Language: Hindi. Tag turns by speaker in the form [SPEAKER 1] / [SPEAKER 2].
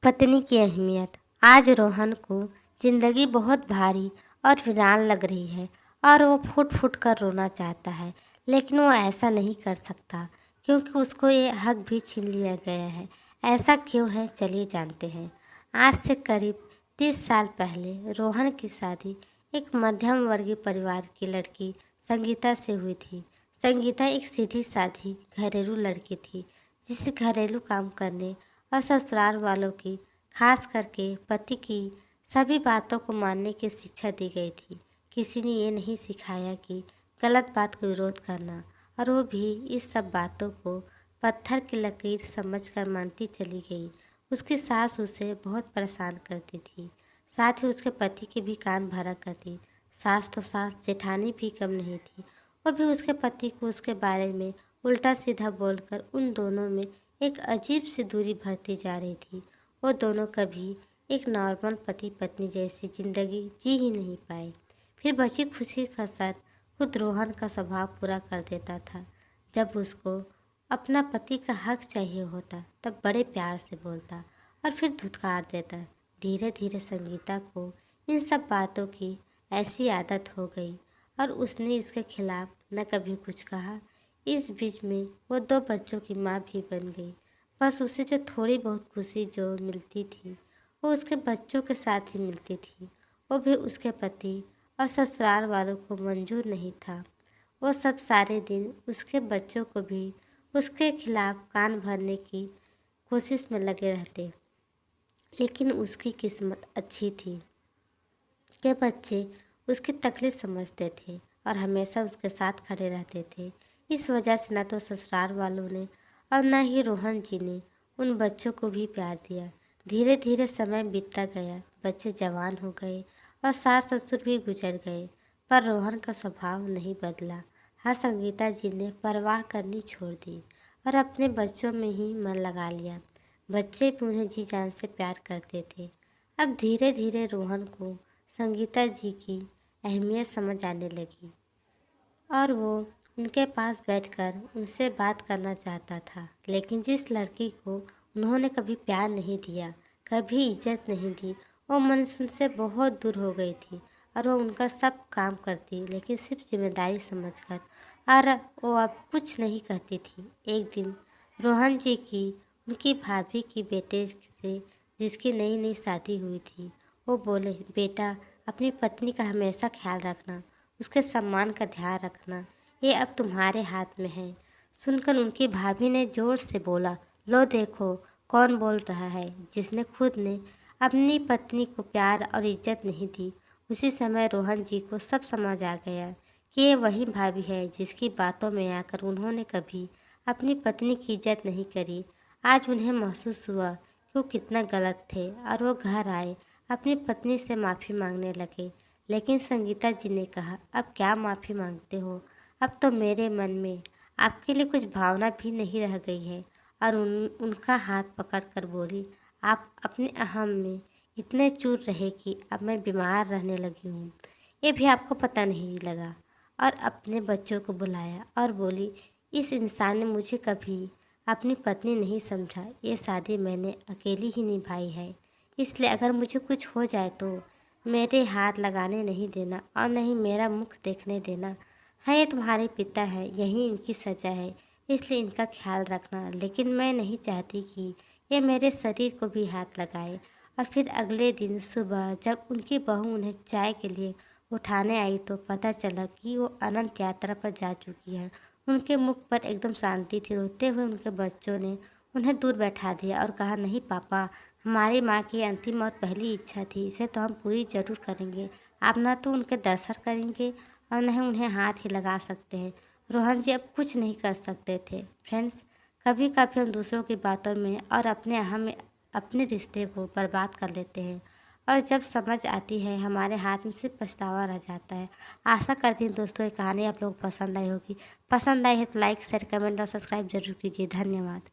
[SPEAKER 1] पत्नी की अहमियत। आज रोहन को जिंदगी बहुत भारी और वीरान लग रही है और वो फुट फुट कर रोना चाहता है, लेकिन वो ऐसा नहीं कर सकता क्योंकि उसको ये हक भी छीन लिया गया है। ऐसा क्यों है, चलिए जानते हैं। आज से करीब 30 साल पहले रोहन की शादी एक मध्यम वर्गीय परिवार की लड़की संगीता से हुई थी। संगीता एक सीधी साधी घरेलू लड़की थी जिसे घरेलू काम करने और ससुराल वालों की, खास करके पति की सभी बातों को मानने की शिक्षा दी गई थी। किसी ने ये नहीं सिखाया कि गलत बात का विरोध करना, और वो भी इस सब बातों को पत्थर की लकीर समझकर मानती चली गई। उसकी सास उसे बहुत परेशान करती थी, साथ ही उसके पति के भी कान भरा करती। सास तो सास, जेठानी भी कम नहीं थी। वो भी उसके पति को उसके बारे में उल्टा सीधा बोलकर उन दोनों में एक अजीब सी दूरी भरती जा रही थी। वो दोनों कभी एक नॉर्मल पति पत्नी जैसी जिंदगी जी ही नहीं पाए। फिर बची खुशी का साथ खुद रोहन का स्वभाव पूरा कर देता था। जब उसको अपना पति का हक चाहिए होता तब बड़े प्यार से बोलता और फिर धुतकार देता। धीरे धीरे संगीता को इन सब बातों की ऐसी आदत हो गई और उसने इसके खिलाफ न कभी कुछ कहा। इस बीच में वो 2 बच्चों की माँ भी बन गई। बस उसे जो थोड़ी बहुत खुशी जो मिलती थी वो उसके बच्चों के साथ ही मिलती थी। वो भी उसके पति और ससुराल वालों को मंजूर नहीं था। वो सब सारे दिन उसके बच्चों को भी उसके खिलाफ कान भरने की कोशिश में लगे रहते। लेकिन उसकी किस्मत अच्छी थी के बच्चे उसकी तकलीफ समझते थे और हमेशा उसके साथ खड़े रहते थे। इस वजह से न तो ससुराल वालों ने और न ही रोहन जी ने उन बच्चों को भी प्यार दिया। धीरे धीरे समय बीतता गया, बच्चे जवान हो गए और सास ससुर भी गुजर गए, पर रोहन का स्वभाव नहीं बदला। हाँ, संगीता जी ने परवाह करनी छोड़ दी और अपने बच्चों में ही मन लगा लिया। बच्चे भी उन्हें जी जान से प्यार करते थे। अब धीरे धीरे रोहन को संगीता जी की अहमियत समझ आने लगी और वो उनके पास बैठकर उनसे बात करना चाहता था। लेकिन जिस लड़की को उन्होंने कभी प्यार नहीं दिया, कभी इज्जत नहीं दी, वो मन से उनसे बहुत दूर हो गई थी और वो उनका सब काम करती, लेकिन सिर्फ जिम्मेदारी समझकर, और वो अब कुछ नहीं कहती थी। एक दिन रोहन जी की उनकी भाभी की बेटे से, जिसकी नई नई शादी हुई थी, वो बोले, बेटा, अपनी पत्नी का हमेशा ख्याल रखना, उसके सम्मान का ध्यान रखना, ये अब तुम्हारे हाथ में है। सुनकर उनकी भाभी ने जोर से बोला, लो देखो कौन बोल रहा है, जिसने खुद ने अपनी पत्नी को प्यार और इज्जत नहीं दी। उसी समय रोहन जी को सब समझ आ गया कि ये वही भाभी है जिसकी बातों में आकर उन्होंने कभी अपनी पत्नी की इज्जत नहीं करी। आज उन्हें महसूस हुआ कि वो कितना गलत थे और वो घर आए, अपनी पत्नी से माफ़ी मांगने लगे। लेकिन संगीता जी ने कहा, अब क्या माफ़ी मांगते हो, अब तो मेरे मन में आपके लिए कुछ भावना भी नहीं रह गई है। और उनका हाथ पकड़कर बोली, आप अपने अहम में इतने चूर रहे कि अब मैं बीमार रहने लगी हूँ, ये भी आपको पता नहीं लगा। और अपने बच्चों को बुलाया और बोली, इस इंसान ने मुझे कभी अपनी पत्नी नहीं समझा, ये शादी मैंने अकेली ही निभाई है, इसलिए अगर मुझे कुछ हो जाए तो मेरे हाथ लगाने नहीं देना और नहीं मेरा मुख देखने देना। हाँ, ये तुम्हारे पिता है, यही इनकी सजा है, इसलिए इनका ख्याल रखना। लेकिन मैं नहीं चाहती कि ये मेरे शरीर को भी हाथ लगाए। और फिर अगले दिन सुबह जब उनकी बहू उन्हें चाय के लिए उठाने आई तो पता चला कि वो अनंत यात्रा पर जा चुकी है। उनके मुख पर एकदम शांति थी। रोते हुए उनके बच्चों ने उन्हें दूर बैठा दिया और कहा, नहीं पापा, हमारी माँ की अंतिम और पहली इच्छा थी, इसे तो हम पूरी जरूर करेंगे। आप ना तो उनके दर्शन करेंगे और न ही उन्हें हाथ ही लगा सकते हैं। रोहन जी अब कुछ नहीं कर सकते थे। फ्रेंड्स, कभी कभी हम दूसरों की बातों में और अपने अहम में अपने रिश्ते को बर्बाद कर लेते हैं और जब समझ आती है हमारे हाथ में सिर्फ पछतावा रह जाता है। आशा करती हूँ दोस्तों ये कहानी आप लोग पसंद आई होगी। पसंद आई है तो लाइक, शेयर, कमेंट और सब्सक्राइब जरूर कीजिए। धन्यवाद।